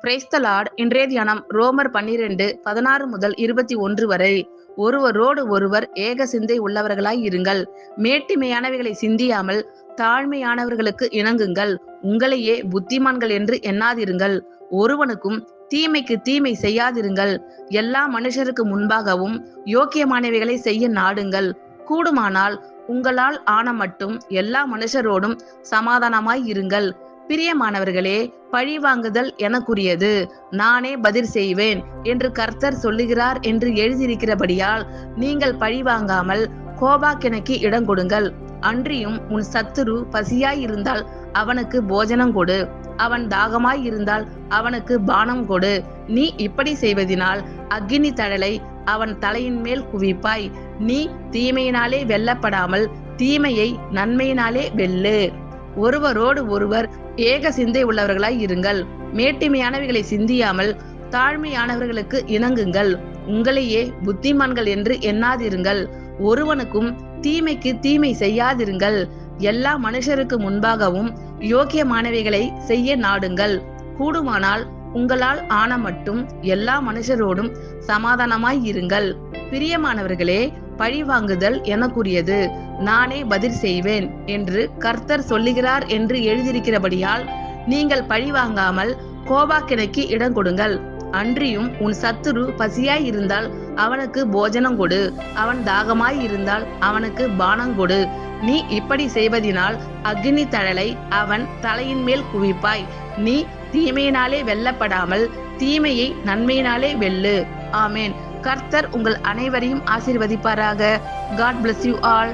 Praise the Lord. இன்றைய தியானம் ரோமர் 12:16 முதல் 21 வரை. ஒருவரோடு ஒருவர் ஏக சிந்தை உள்ளவர்களாய் இருங்கள். மேட்டிமையானவைகளை சிந்தியாமல் தாழ்மையானவர்களுக்கு இணங்குங்கள். உங்களையே புத்திமான்கள் என்று எண்ணாதிருங்கள். ஒருவனுக்கும் தீமைக்கு தீமை செய்யாதிருங்கள். எல்லா மனுஷருக்கு முன்பாகவும் யோக்கியமானவைகளை செய்ய நாடுங்கள். கூடுமானால் உங்களால் ஆன மட்டும் எல்லா மனுஷரோடும் சமாதானமாய் இருங்கள். பிரியமானவர்களே, பழிவாங்குதல் எனக்குரியது, நானே பதில் செய்வேன் என்று கர்த்தர் சொல்லுகிறார் என்று எழுதியிருக்கிறபடியால் நீங்கள் பழிவாங்காமல் கோபாக்கினைக்கு இடம் கொடுங்கள். அன்றியும் உன் சத்துரு பசியாய் இருந்தால் அவனுக்கு போஜனம் கொடு, அவன் தாகமாய் இருந்தால் அவனுக்கு பானம் கொடு. நீ இப்படி செய்வதினால் அக்கினி தழலை அவன் தலையின் மேல் குவிப்பாய். நீ தீமையினாலே வெல்லப்படாமல் தீமையை நன்மையினாலே வெல்லு. ஒருவரோடு ஒருவர் ஏக சிந்தை உள்ளவர்களாய் இருங்கள். மேட்டிமையானவைகளை சிந்தியாமல் தாழ்மையானவர்களுக்கு இணங்குங்கள். உங்களையே புத்திமான்கள் என்று எண்ணாதிருங்கள். ஒருவனுக்கும் தீமைக்கு தீமை செய்யாதிருங்கள். எல்லா மனுஷருக்கு முன்பாகவும் யோக்கியமானவைகளை செய்ய நாடுங்கள். கூடுமானால் உங்களால் ஆன மட்டும் எல்லா மனுஷரோடும் சமாதானமாய் இருங்கள். பிரியமானவர்களே, பழிவாங்குதல் எனக்குரியது, நானே பதில் செய்வேன் என்று கர்த்தர் சொல்லுகிறார் என்று எழுதியிருக்கிறபடியால் நீங்கள் பழிவாங்காமல் கோபாக்கினைக்கு இடம் கொடுங்கள். அன்றியும் உன் சத்துரு பசியாய் இருந்தால் அவனுக்கு போஜனம் கொடு, அவன் தாகமாய் இருந்தால் அவனுக்கு பானம் கொடு. நீ இப்படி செய்வதினால் அக்கினி தழலை அவன் தலையின் மேல் குவிப்பாய். நீ தீமையினாலே வெல்லப்படாமல் தீமையை நன்மையினாலே வெல்லு. ஆமேன். கர்த்தர் உங்கள் அனைவரையும் ஆசீர்வதிப்பாராக. God bless you all.